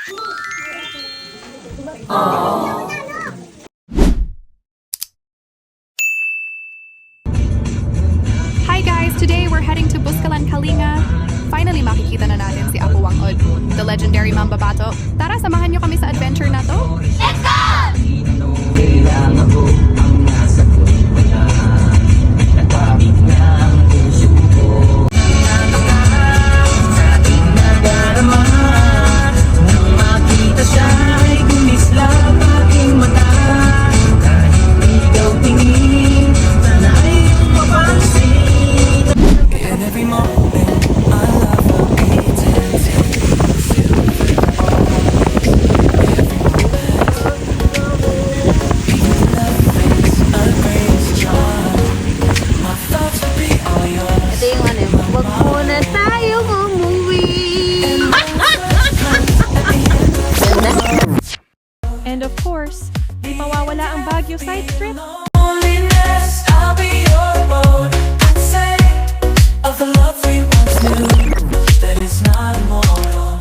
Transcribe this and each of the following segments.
Hi guys! Today we're heading to Buskalan, Kalinga. Finally makikita na natin si Apo Wangod, the legendary Mambabato. Tara, samahan niyo kami sa adventure na to. Let's go! And of course, di mawawala ang Baguio side trip. I'll be your road. I'd say of the love we once knew, that it's not immortal,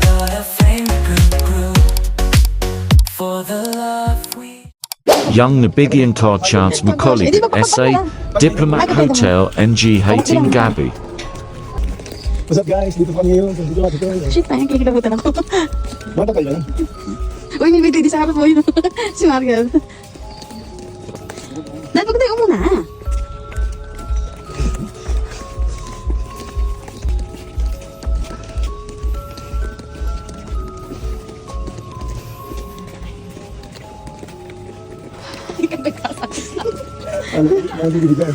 but a flame grew for the love we. Young Nabigyan Car Chance Macaulay SA Diplomat Hotel NG Hating Gabi. What's up guys? Dito kami ngayon. Shit, parang kikilabutan ako. Bata kayo lang. Uy, may baby sa harap mo yun. Si Mariel. Napagtay ko muna. Ang bibili ka.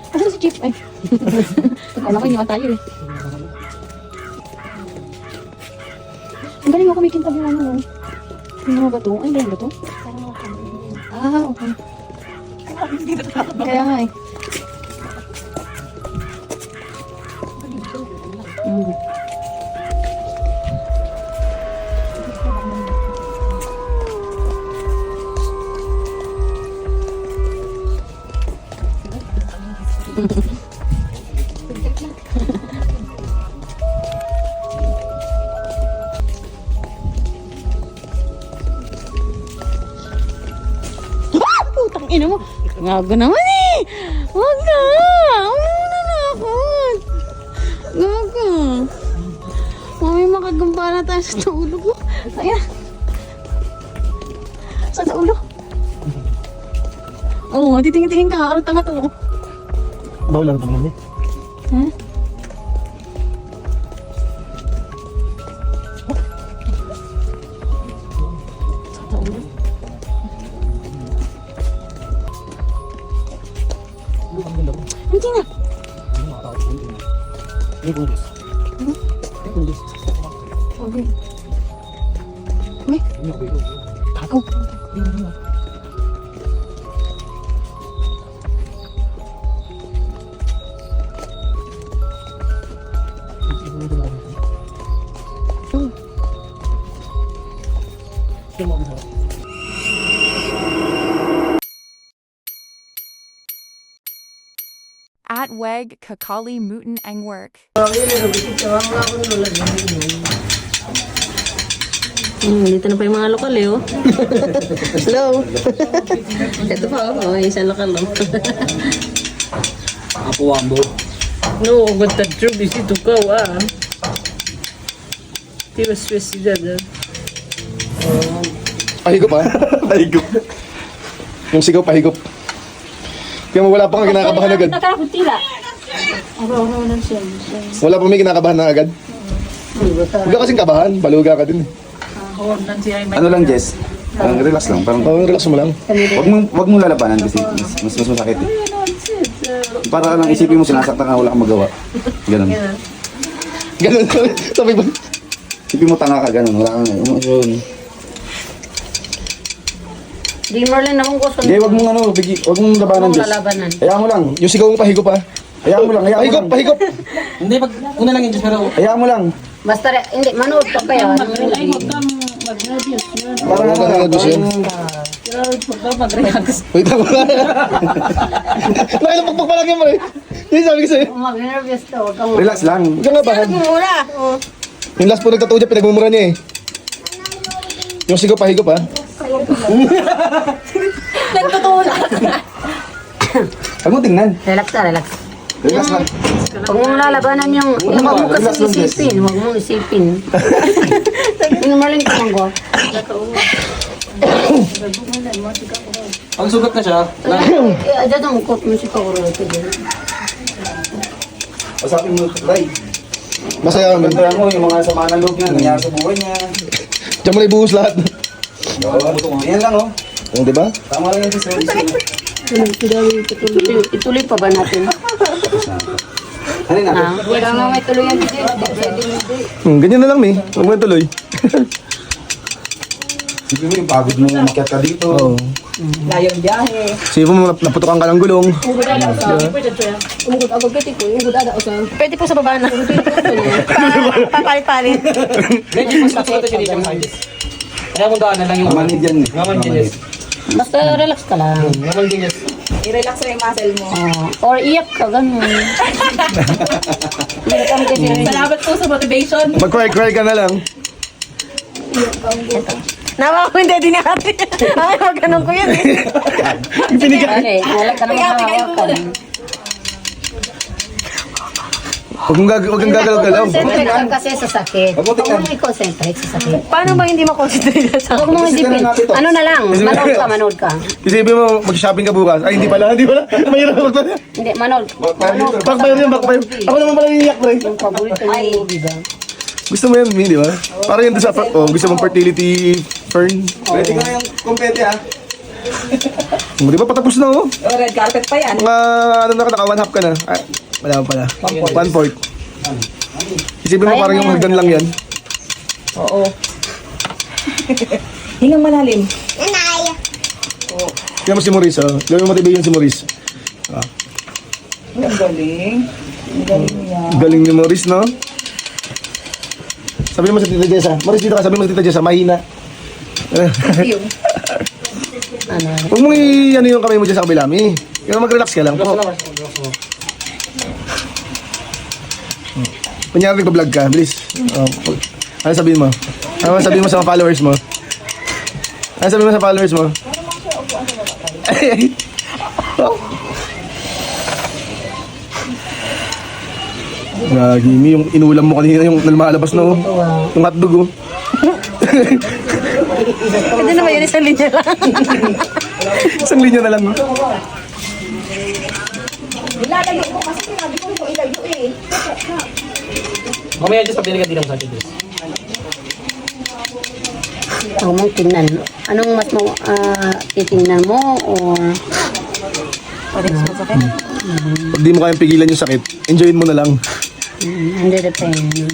Asan si Chief? Ay. Akala ko iniwan tayo eh. Ang galing mo kumikintab yung ano. Ano ba to? Ay, ba to? Ah, okay. Kaya nga eh. Putang ina mo. Gago naman eh. Huwag na. Huwag mo na nakakot. Gago. Mami, makagamba na tayo sa ulo ko. Ayan. Saan sa ulo? Oo, titingin-tingin ka. Ano tanga to? Bawal lang ito naman eh. Ha? Hindi na. Okay. May? Tako. At Weg Kakali Mutin Engwork. Dito na pa yung mga lokal eh, oh. Hello. Ito pa, oh. May isang lokal, oh. Apo Wambo. No, but the truth is ito ka, ah. Di ba stress si Dad, ah? Pahigop ha? Pahigop. Yung sigaw pahigop. Kaya wala pa kang kinakabahan agad. Nakakutila. Wala pa may kinakabahan na agad. Huwag ka kasing kabahan. Baluga ka din eh. Ano lang, Jess? Parang relax lang. Parang Relax mo lang. wag mong lalabanan kasi mas masakit eh. Para lang isipin mo sinasaktan ka, wala kang magawa. Ganun. Ganun. Sabi ba? Isipin mo tanga ka, ganun. Wala kang yun. Di Merlin akong gusto. Hindi, wag mong wag mong labanan, Jess. lalabanan. Hayaan mo lang. Yung sigaw mo pahigop ha? Hayaan mo lang, hayaan mo Pahigop, lang. pahigop. Hindi, una lang yung Diyos, pero hayaan mo lang. Basta, hindi, manood pa kayo. Parang Ano ba na yun? Mag-relax. Wait lang. Nakilapagpag pa lang yan, Marie. Yun sabi ko sa'yo. Mag-nervous to. Huwag kang Relax lang. Huwag kang abahan. mura. Oh. Yung last po nagtatuo dyan, pinagmumura niya eh. Yung sigaw pahigop ha. Huwag mo tingnan. Relax na, relax. Relax lang. Huwag mong lalabanan yung... Huwag mo kasi Relax lang, Jess. isipin. Huwag mong isipin. Inumaling ka lang ko. Ang sugat na siya. Dito mo kot mo si Kauro. Pasapin mo, Ray. Masaya kami. Gantayan mo yung mga sama ng loob niya, nangyari sa buhay niya. Diyan mo na ibuhos lahat. Yan lang, oh. Oh, di ba? Tama lang yung sisyo. Ituloy pa ba natin? Ano na? Wala nga may tuloy yan dito. Ganyan na lang, Mi. Huwag mo na tuloy. Sige mo yung pagod mo, makiat ka dito. Oo. Layong biyahe. Sige mo, naputukan ka ng gulong. Pwede po sa baba na. Papalit-palit. Medyo mas natuto siya dito ng artist. Kaya kung daan na lang yung Mamanid yan eh. Naman genius. Basta relax ka lang. Naman genius. I-relax na yung muscle mo. Or iyak ka, ganun. Hindi kami kasi... Salamat po sa motivation. Mag-cry ka na lang. Nawa ko hindi din natin. Ay, wag ganun ko yan eh. Pinigay. Wala ka naman hawakan. Huwag kang gagalaw-galaw. Concentrate ka kasi sa sakit. Huwag mo Huwag tingnan. mo i-concentrate sa sakit. Paano ba hindi makonsentrate sa sakit? Huwag mo Isipin isipin. na natin to. Ano na lang, manood ka. Isipin mo, mag-shopping ka bukas. Ay, hindi pala. Mahirap magpala. Hindi, manood. Backfire yan, backfire. Ako naman pala niniyak, pre. Yung paborito mo yung movie ba? Gusto mo yan, Mi, di ba? Parang yan doon sa, gusto mong fertility fern. Pwede ka na yung kumpete, ha? Di ba patapos na, oh? Oh, red carpet pa yan. Mga, ano na ka, naka 1/2 ka na. Ay, wala pa pala. 1/4. Isipin mo parang yung hagdan lang yan. Oo. Hingang malalim. Kaya mo si Maurice, oh. Gawin mo matibay yun si Maurice. Ang galing. Ang galing niya. Galing ni Maurice, no? Sabi mo sa Tita Jessa. Maurice, dito ka. Sabi mo sa Tita Jessa, mahina. Ano? Huwag mong ano yung kamay mo dyan sa kabila, Mi. Kaya mag-relax ka lang. Po. Kunyari nag-vlog ka, bilis. Ano sabihin mo? Ano sabihin mo sa mga followers mo? Ano sabihin mo sa followers mo? Gagi, Mi, yung inulam mo kanina, yung lumalabas na, oh. Yung hotdog, oh. Pwede naman yun, isang linya lang. Isang linya na lang, oh. Mamaya dyan sa pili ka din sa atin. Huwag mong tingnan. Anong mas mo titingnan mo or... Pag di mo kayang pigilan yung sakit, enjoyin mo na lang. Hindi depende.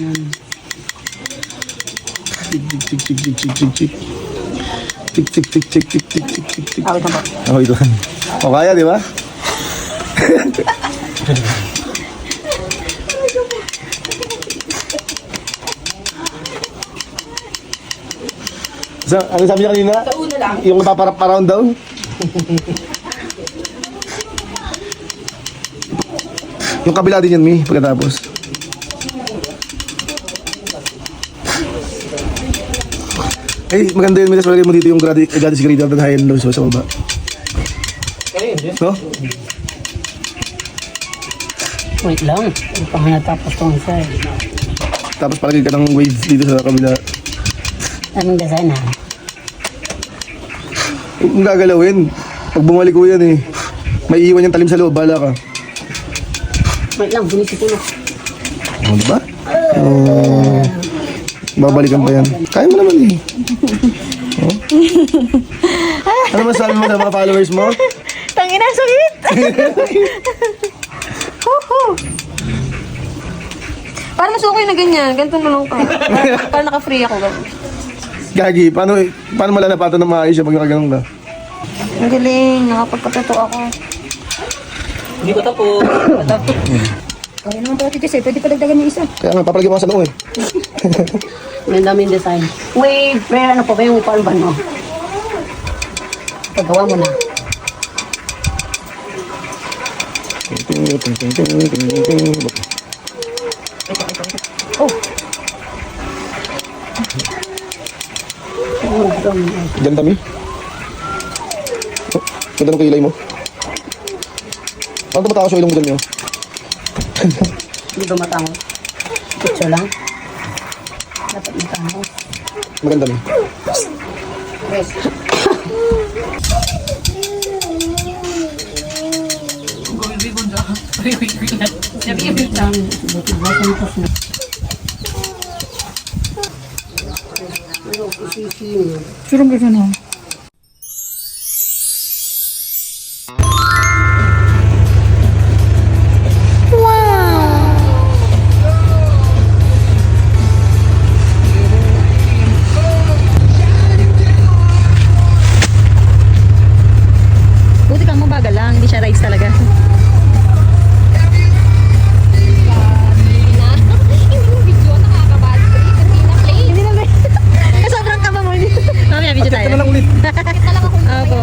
Tik tik tik tik tik tik tik tik. Tik tik tik tik tik tik tik tik tik. Ako ito. O kaya, di ba? So, ano sabi niya kanina? Yung paparap-around daw? Yung kabila din yan, Mi, pagkatapos. Eh, maganda yun, Midas. Malagay mo dito yung Goddess Greater than high and low sa baba. No? Wait lang. Hindi pa nga natapos itong isa eh. Tapos palagay ka ng waves dito sa kabila. Anong design ha? Huwag mong gagalawin. Pag bumalik ko yan eh. May iwan yung talim sa loob. Bala ka. Wait lang, bunisip ko na. O, diba? Babalikan pa yan. Kaya mo naman eh. Oh? Ano masabi mo sa mga followers mo? Tangina, sakit! Parang mas okay na ganyan. Ganito na lang ka. Parang naka-free ako. Gagi, paano malalapatan ng maayos siya pag nakaganon ka? Ang galing. Nakapagpatuto ako. Hindi ko tapos. Kaya naman po, Tito, pwede pa dagdagan yung isa. Kaya nga, papalagyan mo sa noo eh. May daming design. Wait, pero ano pa ba yung palban mo? Pagawa mo na. Oh. Ganda mi. Ganda ng kilay mo. Ano ba tao sa ilong mo dyan niyo? Hindi ba matamo? Picture lang. Dapat matamo. Maganda mi. Yes. Surong ka na. Buti kang mabagal lang, hindi siya rides talaga. Hindi na ba? Sobrang kaba mo. Mamaya video tayo. Ito na lang ulit. Opo.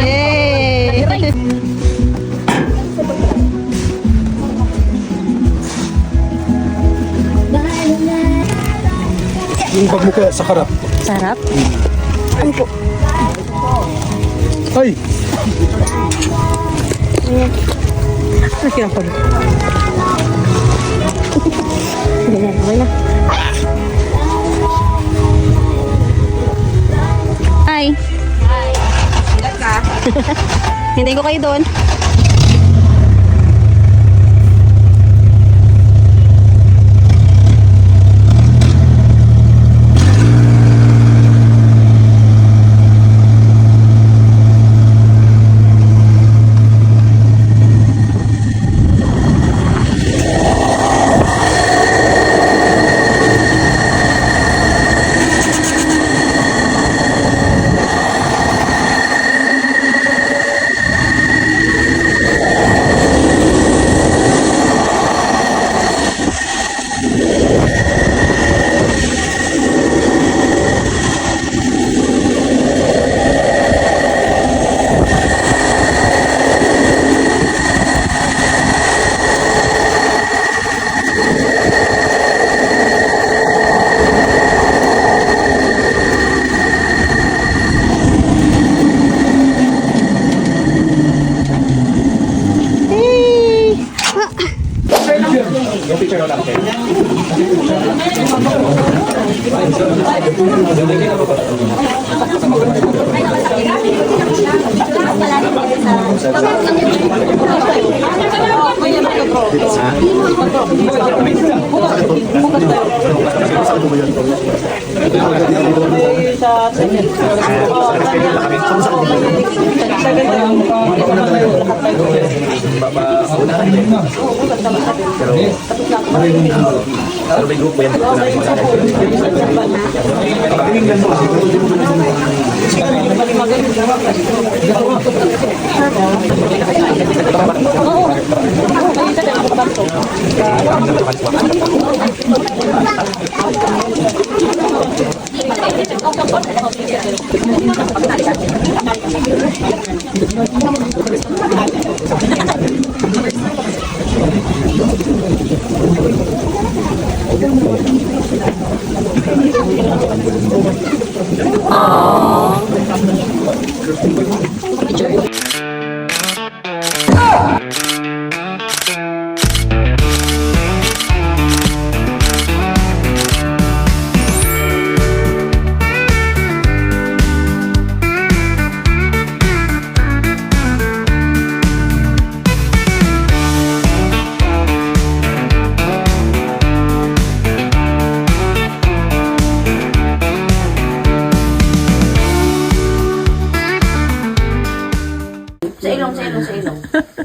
Yay! Yung bag mo kaya sa harap. Sarap. Ano po? Ay! Ano kinapag? Ganyan, okay na. Hi! Hintayin ko kayo doon.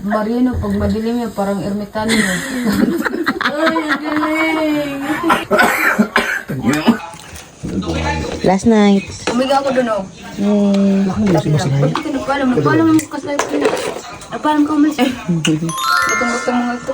Marino, pag madilim yan, parang ermitan mo. Ay, ang galing! Last night. Umiga ako doon, oh. Nagpaalam ko kasi na. Nagpaalam ka umalis. Gutom-gutom mga ito.